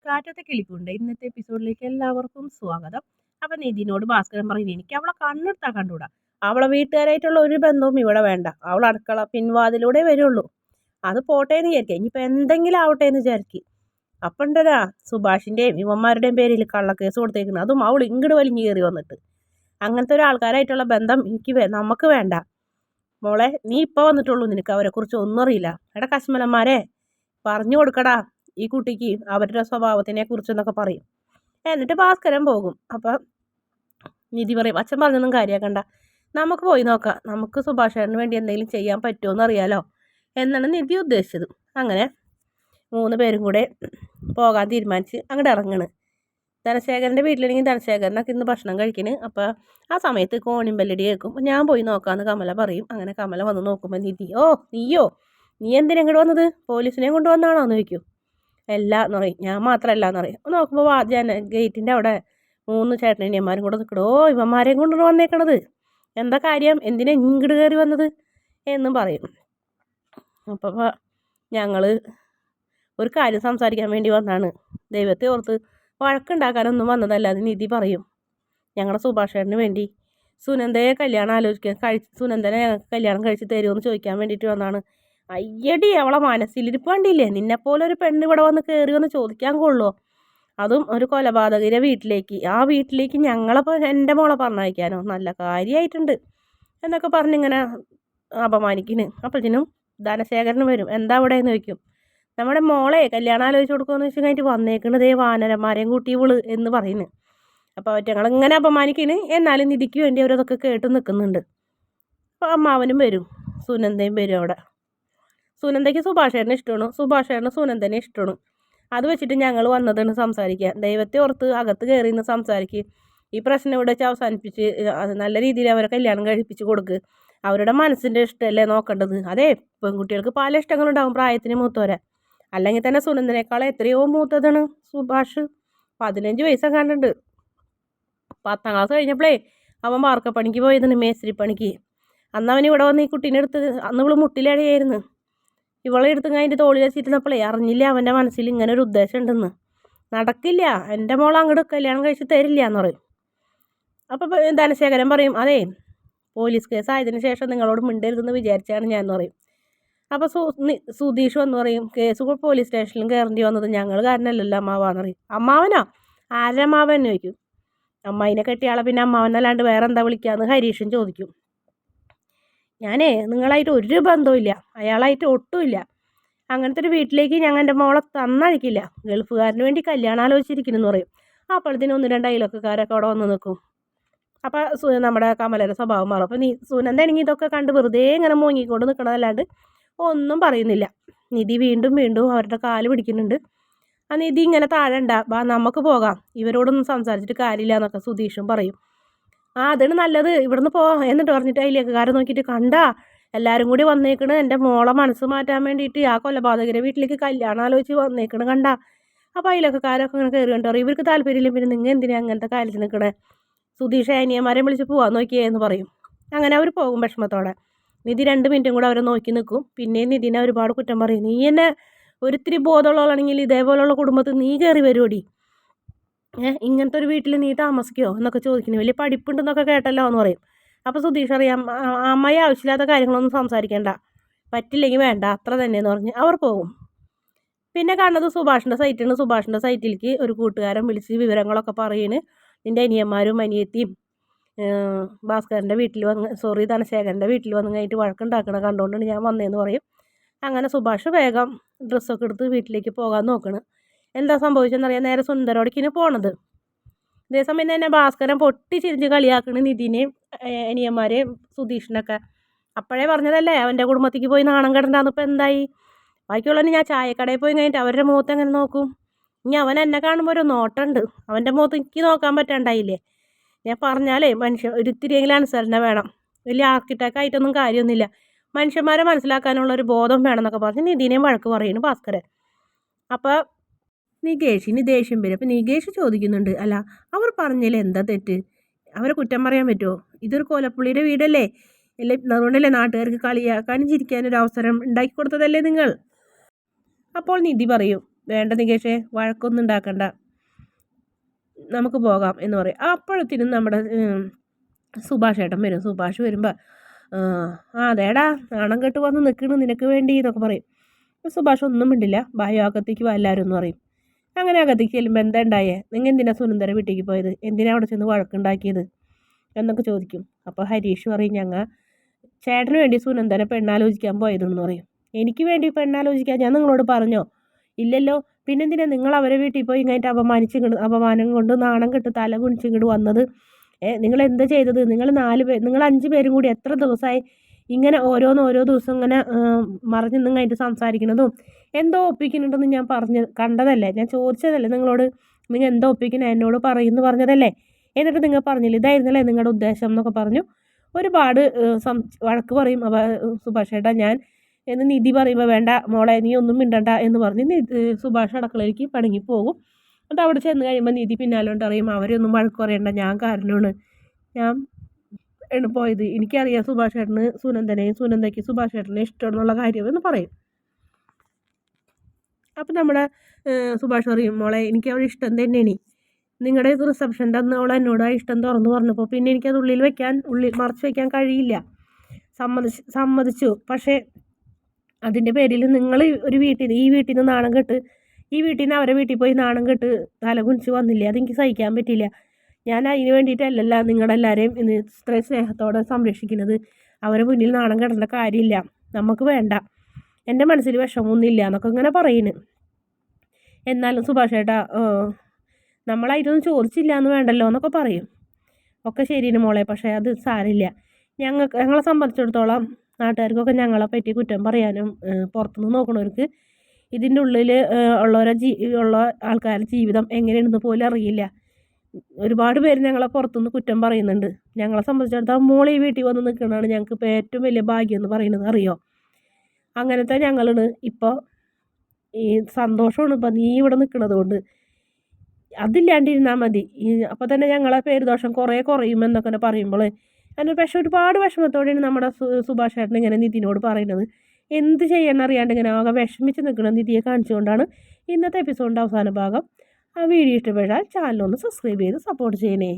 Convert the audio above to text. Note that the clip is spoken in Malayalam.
കാറ്റത്തെ കിളിക്കുണ്ട് ഇന്നത്തെ എപ്പിസോഡിലേക്ക് എല്ലാവർക്കും സ്വാഗതം. അപ്പൊ നിധിനോട് ഭാസ്കരൻ പറയുന്നത് എനിക്ക് അവളെ കണ്ണെടുത്താ കണ്ടൂടാ, അവളെ വീട്ടുകാരായിട്ടുള്ള ഒരു ബന്ധവും ഇവിടെ വേണ്ട, അവൾ അടുക്കള പിൻവാതിലൂടെ വരുള്ളൂ. അത് പോട്ടേന്ന് വിചാരിക്കുക, ഇനിയിപ്പോൾ എന്തെങ്കിലും ആവട്ടെ എന്ന് വിചാരിക്കും. അപ്പം ഉണ്ടരാ സുഭാഷിൻ്റെയും ഇവന്മാരുടെയും പേരിൽ കള്ളക്കേസ് കൊടുത്തേക്കുന്നത്, അതും അവൾ ഇങ്ങോട്ട് വലിഞ്ഞു കയറി വന്നിട്ട്. അങ്ങനത്തെ ഒരു ആൾക്കാരായിട്ടുള്ള ബന്ധം നമുക്ക് വേണ്ട മോളെ. നീ ഇപ്പോൾ വന്നിട്ടുള്ളൂ, നിനക്ക് അവരെക്കുറിച്ച് ഒന്നും അറിയില്ല. എടാ കശ്മലന്മാരെ പറഞ്ഞു കൊടുക്കടാ ഈ കുട്ടിക്ക് അവരുടെ സ്വഭാവത്തിനെ കുറിച്ചെന്നൊക്കെ പറയും. എന്നിട്ട് ഭാസ്കരൻ പോകും. അപ്പം നിധി പറയും അച്ഛൻ പറഞ്ഞൊന്നും കാര്യമാക്കണ്ട, നമുക്ക് പോയി നോക്കാം, നമുക്ക് സുഭാഷേട്ടന് വേണ്ടി എന്തെങ്കിലും ചെയ്യാൻ പറ്റുമോ എന്നറിയാലോ എന്നാണ് നിധി ഉദ്ദേശിച്ചത്. അങ്ങനെ 3 പേരും കൂടെ പോകാൻ തീരുമാനിച്ച് അങ്ങോട്ട് ഇറങ്ങണ്. ധനശേഖരൻ്റെ വീട്ടിലാണെങ്കിൽ ധനശേഖരനൊക്കെ ഇന്ന് ഭക്ഷണം കഴിക്കണ്. അപ്പോൾ ആ സമയത്ത് കോണിമ്പല്ലടി കേൾക്കും. ഞാൻ പോയി നോക്കാമെന്ന് കമല പറയും. അങ്ങനെ കമല വന്ന് നോക്കുമ്പോൾ നിധി നീയോ നീ എന്തിനാ ഇങ്ങോട്ട് വന്നത്, പോലീസിനെ കൊണ്ടുവന്നാണോ എന്ന് ചോദിക്കും. അല്ല എന്ന് പറയും. ഞാൻ മാത്രമല്ല എന്ന് പറയും. നോക്കുമ്പോൾ ഗേറ്റിൻ്റെ അവിടെ 3 ചേട്ടനിയന്മാരും കൂടെ നിൽക്കണോ, ഇവന്മാരെയും കൊണ്ടു വന്നേക്കണത്, എന്താ കാര്യം, എന്തിനാ ഇങ്ങോട്ട് കയറി വന്നത് എന്നും പറയും. അപ്പോൾ ഞങ്ങൾ ഒരു കാര്യം സംസാരിക്കാൻ വേണ്ടി വന്നാണ്, ദൈവത്തെ ഓർത്ത് വഴക്കുണ്ടാക്കാനൊന്നും വന്നതല്ല എന്ന് നിധി പറയും. ഞങ്ങളുടെ സുഭാഷേട്ടന് വേണ്ടി സുനന്ദയെ കല്യാണം ആലോചിക്കാൻ സുനന്ദനെ ഞങ്ങൾക്ക് കല്യാണം കഴിച്ച് തരുമെന്ന് ചോദിക്കാൻ വേണ്ടിയിട്ട് വന്നാണ്. അയ്യടി അവളെ മനസ്സിലിരിപ്പ് കണ്ടില്ലേ, നിന്നെപ്പോലെ ഒരു പെണ്ണ് ഇവിടെ വന്ന് കയറിയെന്ന് ചോദിക്കാൻ കൊള്ളുമോ, അതും ഒരു കൊലപാതകരെ വീട്ടിലേക്ക്, ആ വീട്ടിലേക്ക് ഞങ്ങളപ്പോൾ എൻ്റെ മോളെ പറഞ്ഞയക്കാനോ, നല്ല കാര്യമായിട്ടുണ്ട് എന്നൊക്കെ പറഞ്ഞിങ്ങനെ അപമാനിക്കുന്നു. അപ്പോഴത്തേനും ധനശേഖരന് വരും. എന്താ അവിടെ എന്ന് ചോദിക്കും. നമ്മുടെ മോളെ കല്യാണം ആലോചിച്ച് കൊടുക്കുമെന്ന് വെച്ച് കഴിഞ്ഞിട്ട് വന്നേക്കണതേ വാനരന്മാരെയും കൂട്ടി ഇവള് എന്ന് പറയുന്നു. അപ്പോൾ ഞങ്ങളിങ്ങനെ അപമാനിക്കുന്നു. എന്നാലും നിധിക്ക് വേണ്ടി അവരതൊക്കെ കേട്ട് നിൽക്കുന്നുണ്ട്. അപ്പോൾ അമ്മാവനും വരും, സുനന്ദയും വരും. അവിടെ സുനന്ദയ്ക്ക് സുഭാഷേട്ടനെ ഇഷ്ടമാണ്, സുഭാഷേട്ടന് സുനന്ദനെ ഇഷ്ടമാണ്. അത് വെച്ചിട്ട് ഞങ്ങൾ വന്നതാണ് സംസാരിക്കാൻ. ദൈവത്തെ ഓർത്ത് അകത്ത് കയറി നിന്ന് സംസാരിക്കുക, ഈ പ്രശ്നം ഇവിടെ വെച്ച് അവസാനിപ്പിച്ച് അത് നല്ല രീതിയിൽ അവരെ കല്യാണം കഴിപ്പിച്ച് കൊടുക്കുക. അവരുടെ മനസ്സിൻ്റെ ഇഷ്ടമല്ലേ നോക്കേണ്ടത്. അതേ പെൺകുട്ടികൾക്ക് പല ഇഷ്ടങ്ങളുണ്ടാവും പ്രായത്തിന് മൂത്തവരെ. അല്ലെങ്കിൽ തന്നെ സുനന്ദനേക്കാൾ എത്രയോ മൂത്തതാണ് സുഭാഷ്. 15 വയസ്സൊക്കെ കണ്ടുണ്ട്. 10ാം ക്ലാസ് കഴിഞ്ഞപ്പോഴേ അവൻ വാർക്കപ്പണിക്ക് പോയതാണ്, മേസ്ത്രി പണിക്ക്. അന്ന് അവൻ ഇവിടെ വന്ന് ഈ കുട്ടീനെ എടുത്ത്, അന്ന് ഇവള് മുട്ടിലഴയായിരുന്നു, ഇവളെ എടുത്ത് അതിൻ്റെ തോളിൽ വെച്ചിരുന്നപ്പോഴേ അറിഞ്ഞില്ല അവൻ്റെ മനസ്സിൽ ഇങ്ങനെ ഒരു ഉദ്ദേശം ഉണ്ടെന്ന്. നടക്കില്ല, എൻ്റെ മോൾ അങ്ങോട്ട് കല്യാണം കഴിച്ച് തരില്ല എന്ന് പറയും. അപ്പോൾ ധനശേഖരൻ പറയും അതെ പോലീസ് കേസ് ആയതിനു ശേഷം നിങ്ങളോട് മിണ്ടരുതെന്ന് വിചാരിച്ചാണ് ഞാൻ എന്ന് പറയും. അപ്പോൾ സുധീഷ് എന്ന് പറയും കേസ് പോലീസ് സ്റ്റേഷനിലും കയറേണ്ടി വന്നത് ഞങ്ങൾ കാരണമല്ലല്ലോ അമ്മാവാന്ന് പറയും. അമ്മാവനോ, ആരമ്മാവൻ ചോദിക്കും. അമ്മായിനെ കെട്ടിയാളെ പിന്നെ അമ്മാവനല്ലാണ്ട് വേറെ എന്താ വിളിക്കാമെന്ന് ഹരീഷൻ ചോദിക്കും. നിങ്ങളായിട്ട് ഒരു ബന്ധവുമില്ല, അയാളായിട്ട് ഒട്ടുമില്ല, അങ്ങനത്തെ ഒരു വീട്ടിലേക്ക് ഞങ്ങൾ എൻ്റെ മോളെ തന്നഴിക്കില്ല, ഗൾഫുകാരന് വേണ്ടി കല്യാണം ആലോചിച്ചിരിക്കുന്നു എന്ന് പറയും. അപ്പോഴത്തേനും 1-2 അയലൊക്കെക്കാരൊക്കെ അവിടെ വന്ന് നിൽക്കും. അപ്പോൾ നമ്മുടെ കമലയുടെ സ്വഭാവം മാറും. അപ്പോൾ സുനന്ദ ഇതൊക്കെ കണ്ട് വെറുതെ ഇങ്ങനെ മുങ്ങിക്കൊണ്ട് നിൽക്കണതല്ലാണ്ട് ഒന്നും പറയുന്നില്ല. നിധി വീണ്ടും വീണ്ടും അവരുടെ കാല് പിടിക്കുന്നുണ്ട്. ആ നിധി ഇങ്ങനെ താഴെ വാ നമുക്ക് പോകാം, ഇവരോടൊന്നും സംസാരിച്ചിട്ട് കാര്യമില്ല എന്നൊക്കെ സുധീഷും പറയും. അതാണ് നല്ലത്, ഇവിടുന്ന് എന്നിട്ട് പറഞ്ഞിട്ട് അതിലേക്കാരെ നോക്കിയിട്ട് കണ്ടാ എല്ലാവരും കൂടി വന്നേക്കണ് എൻ്റെ മോളെ മനസ്സ് മാറ്റാൻ വേണ്ടിയിട്ട്, ആ കൊലപാതകരെ വീട്ടിലേക്ക് കല്യാണം ആലോചിച്ച് വന്നേക്കണ് കണ്ടാ. അപ്പോൾ അതിലേക്കാരൊക്കെ ഇങ്ങനെ കയറി കണ്ടോ, ഇവർക്ക് താല്പര്യമില്ല, പിന്നെ നിങ്ങൾ എന്തിനാ അങ്ങനത്തെ കാര്യത്തിൽ നിൽക്കണേ, സുധീഷ് അനിയന്മാരെ വിളിച്ച് പോവാൻ നോക്കിയേ എന്ന് പറയും. അങ്ങനെ അവർ പോകും വിഷമത്തോടെ. നിധി 2 മിനിറ്റും കൂടെ അവരെ നോക്കി നിൽക്കും. പിന്നെയും നിധിനെ ഒരുപാട് കുറ്റം പറയും. നീ എന്നെ ഒരിത്തിരി ബോധമുള്ളതാണെങ്കിൽ ഇതേപോലുള്ള കുടുംബത്തിൽ നീ കയറി വരുമോടി, ഇങ്ങനത്തെ ഒരു വീട്ടിൽ നീ താമസിക്കുമോ എന്നൊക്കെ ചോദിക്കുന്നു. വലിയ പഠിപ്പുണ്ടെന്നൊക്കെ കേട്ടല്ലോ എന്ന് പറയും. അപ്പോൾ സുധീഷ് അറിയാം അമ്മയെ ആവശ്യമില്ലാത്ത കാര്യങ്ങളൊന്നും സംസാരിക്കേണ്ട, പറ്റില്ലെങ്കിൽ വേണ്ട, അത്ര തന്നെയെന്ന് പറഞ്ഞ് അവർ പോകും. പിന്നെ കാണുന്നത് സുഭാഷിൻ്റെ സൈറ്റാണ്. സുഭാഷിൻ്റെ സൈറ്റിലേക്ക് ഒരു കൂട്ടുകാരൻ വിളിച്ച് വിവരങ്ങളൊക്കെ പറയുന്നു. നിൻ്റെ അനിയന്മാരും അനിയത്തിയും ഭാസ്കരൻ്റെ വീട്ടിൽ ധനശേഖരൻ്റെ വീട്ടിൽ വന്ന് കഴിഞ്ഞിട്ട് വഴക്കുണ്ടാക്കണം കണ്ടുകൊണ്ടാണ് ഞാൻ വന്നതെന്ന് പറയും. അങ്ങനെ സുഭാഷ് വേഗം ഡ്രസ്സൊക്കെ എടുത്ത് വീട്ടിലേക്ക് പോകാൻ നോക്കണം. എന്താ സംഭവിച്ചെന്നറിയാൻ നേരെ സുന്ദരോടേക്കിന് പോണത്. അതേസമയം തന്നെ ഭാസ്കരൻ പൊട്ടി ചിരിഞ്ഞ് കളിയാക്കണ് നിധിനെയും അനിയന്മാരെയും സുധീഷിനൊക്കെ. അപ്പോഴേ പറഞ്ഞതല്ലേ അവൻ്റെ കുടുംബത്തേക്ക് പോയി നാണം കെടണ്ടാന്ന്. ഇപ്പം എന്തായി, ബാക്കിയുള്ളവന് ഞാൻ ചായക്കടയിൽ പോയി കഴിഞ്ഞിട്ട് അവരുടെ മുഖത്ത് എങ്ങനെ നോക്കും, ഇനി അവൻ എന്നെ കാണുമ്പോൾ ഒരു നോട്ടമുണ്ട്, അവൻ്റെ മുഖത്ത് എനിക്ക് നോക്കാൻ പറ്റാണ്ടായില്ലേ. ഞാൻ പറഞ്ഞാലേ ഒരിത്തിരിയെങ്കിലും അനുസരണ വേണം, വലിയ ആർക്കിടെക്റ്റായിട്ടൊന്നും കാര്യമൊന്നുമില്ല, മനുഷ്യന്മാരെ മനസ്സിലാക്കാനുള്ളൊരു ബോധം വേണമെന്നൊക്കെ പറഞ്ഞ് നിധിനെയും വഴക്ക് പറയുന്നു ഭാസ്കരൻ. അപ്പോൾ നികേഷിന് ദേഷ്യം വരും. അപ്പോൾ നികേഷ് ചോദിക്കുന്നുണ്ട് അല്ല അവർ പറഞ്ഞതിൽ എന്താ തെറ്റ്, അവരെ കുറ്റം പറയാൻ പറ്റുമോ, ഇതൊരു കൊലപ്പുള്ളിയുടെ വീടല്ലേ, അതുകൊണ്ടല്ലേ നാട്ടുകാർക്ക് കളിയാക്കാനും ചിരിക്കാനൊരു അവസരം ഉണ്ടാക്കി കൊടുത്തതല്ലേ നിങ്ങൾ. അപ്പോൾ നിധി പറയും വേണ്ട നികേഷേ, വഴക്കൊന്നും ഉണ്ടാക്കണ്ട, നമുക്ക് പോകാം എന്ന് പറയും. അപ്പോഴത്തേനും നമ്മുടെ സുഭാഷ് ഏട്ടൻ വരും. സുഭാഷ് വരുമ്പോൾ അതേടാ നാണം കെട്ട് വന്ന് നിൽക്കണ് നിനക്ക് വേണ്ടി എന്നൊക്കെ പറയും. സുഭാഷ് ഒന്നും മിണ്ടില്ല. ബായോ അകത്തേക്ക് വാ എല്ലാവരും എന്ന് പറയും. അങ്ങനെ അകത്തേക്ക് ചെല്ലുമ്പോൾ എന്താ ഉണ്ടായേ, നിങ്ങൾ എന്തിനാ സുനന്ദര വീട്ടിലേക്ക് പോയത്, എന്തിനാ അവിടെ ചെന്ന് വഴക്കുണ്ടാക്കിയത് എന്നൊക്കെ ചോദിക്കും. അപ്പോൾ ഹരീഷ് പറയും, ഞങ്ങൾ ചേട്ടന് വേണ്ടി സുനന്ദനെ പെണ്ണാലോചിക്കാൻ പോയതെന്ന് പറയും. എനിക്ക് വേണ്ടി പെണ്ണാലോചിക്കാൻ ഞാൻ നിങ്ങളോട് പറഞ്ഞോ? ഇല്ലല്ലോ. പിന്നെന്തിനാ നിങ്ങൾ അവരെ വീട്ടിൽ പോയി ഇങ്ങോട്ട് അപമാനം കൊണ്ട് നാണം കെട്ട് തല കുനിച്ചിങ്ങോട്ട് വന്നത്? നിങ്ങൾ എന്താ ചെയ്തത്? നിങ്ങൾ 5 പേരും കൂടി എത്ര ദിവസമായി ഇങ്ങനെ ഓരോ ദിവസം ഇങ്ങനെ മറിഞ്ഞ് നിങ്ങായിട്ട് സംസാരിക്കുന്നതും എന്തോ ഒപ്പിക്കുന്നുണ്ടെന്ന് ഞാൻ കണ്ടതല്ലേ, ഞാൻ ചോദിച്ചതല്ലേ നിങ്ങളോട്. നിങ്ങൾ എന്തോ ഒപ്പിക്കണം എന്നോട് പറയുമെന്ന് പറഞ്ഞതല്ലേ, എന്നിട്ട് നിങ്ങൾ പറഞ്ഞില്ല ഇതായിരുന്നല്ലേ നിങ്ങളുടെ ഉദ്ദേശം എന്നൊക്കെ പറഞ്ഞു ഒരുപാട് വഴക്ക് പറയും. അപ്പോൾ സുഭാഷ് ഏട്ടാ ഞാൻ എന്ന് നിധി പറയുമ്പോൾ വേണ്ട മോളെ നീ ഒന്നും മിണ്ടണ്ട എന്ന് പറഞ്ഞ് സുഭാഷ് അടുക്കളയിലേക്ക് പണങ്ങി പോകും. എന്നിട്ട് അവിടെ ചെന്ന് കഴിയുമ്പോൾ നിധി പിന്നാലോട്ട് അറിയും, അവരൊന്നും വഴക്ക് പറയണ്ട, ഞാൻ കാരണമാണ് ഞാൻ പോയത്, എനിക്കറിയാം സുഭാഷ് ഏട്ടന് സുനന്ദയ്ക്ക് സുഭാഷ് ഏട്ടനെ ഇഷ്ടമെന്നുള്ള കാര്യം എന്ന് പറയും. അപ്പം നമ്മുടെ സുഭാഷ് പറയും, മോളെ എനിക്ക് അവൾ ഇഷ്ടം തന്നെയാണ്, നിങ്ങളുടെ റിസപ്ഷൻ്റെ അന്ന് അവൾ എന്നോട് ആ ഇഷ്ടം തുറന്നു പറഞ്ഞപ്പോൾ പിന്നെ എനിക്കത് മറച്ചു വയ്ക്കാൻ കഴിയില്ല. സമ്മതിച്ചു. പക്ഷേ അതിൻ്റെ പേരിൽ നിങ്ങൾ ഈ വീട്ടിൽ നിന്ന് നാണം കെട്ട് ഈ വീട്ടിൽ നിന്ന് അവരെ വീട്ടിൽ പോയി നാണം കെട്ട് തല കുനിച്ച് വന്നില്ലേ, അതെനിക്ക് സഹിക്കാൻ പറ്റില്ല. ഞാൻ അതിന് വേണ്ടിയിട്ടല്ലല്ല നിങ്ങളെല്ലാവരെയും ഇത്രയും സ്നേഹത്തോടെ സംരക്ഷിക്കുന്നത്. അവരെ മുന്നിൽ നാണം കെടേണ്ട കാര്യമില്ല, നമുക്ക് വേണ്ട, എൻ്റെ മനസ്സിൽ വിഷമമൊന്നുമില്ല എന്നൊക്കെ ഇങ്ങനെ പറയുന്നു. എന്നാലും സുഭാഷ് ഏട്ടാ നമ്മളായിട്ടൊന്നും ചോദിച്ചില്ല എന്ന് വേണ്ടല്ലോ എന്നൊക്കെ പറയും. ഒക്കെ ശരിയാണ് മോളെ, പക്ഷേ അത് സാരില്ല. ഞങ്ങളെ സംബന്ധിച്ചിടത്തോളം നാട്ടുകാർക്കൊക്കെ ഞങ്ങളെ പറ്റി കുറ്റം പറയാനും പുറത്തുനിന്ന് നോക്കണവർക്ക് ഇതിൻ്റെ ഉള്ളിൽ ഉള്ള ആൾക്കാരുടെ ജീവിതം എങ്ങനെയാണെന്ന് പോലും അറിയില്ല. ഒരുപാട് പേര് ഞങ്ങളെ പുറത്തുനിന്ന് കുറ്റം പറയുന്നുണ്ട്. ഞങ്ങളെ സംബന്ധിച്ചിടത്തോളം മോൾ ഈ വീട്ടിൽ വന്ന് നിൽക്കുന്നതാണ് ഞങ്ങൾക്ക് ഇപ്പോൾ ഏറ്റവും വലിയ ഭാഗ്യം എന്ന് പറയുന്നത് അറിയോ. അങ്ങനത്തെ ഞങ്ങളാണ് ഇപ്പോൾ ഈ സന്തോഷമാണ് ഇപ്പം നീ ഇവിടെ നിൽക്കുന്നത് കൊണ്ട്. അതില്ലാണ്ടിരുന്നാൽ മതി, അപ്പോൾ തന്നെ ഞങ്ങളെ പേരുദോഷം കുറേ കുറയുമെന്നൊക്കെ പറയുമ്പോൾ പക്ഷെ ഒരുപാട് വിഷമത്തോടെയാണ് നമ്മുടെ സുഭാഷ് ഏട്ടൻ ഇങ്ങനെ നിധിനോട് പറയുന്നത്. എന്ത് ചെയ്യാൻ അറിയാണ്ട് ഇങ്ങനെ ആകെ വിഷമിച്ച് നിൽക്കുന്ന നിധിയെ കാണിച്ചുകൊണ്ടാണ് ഇന്നത്തെ എപ്പിസോഡിൻ്റെ അവസാന ഭാഗം. ആ വീഡിയോ ഇഷ്ടപ്പെട്ടാൽ ചാനലൊന്ന് സബ്സ്ക്രൈബ് ചെയ്ത് സപ്പോർട്ട് ചെയ്യണേ.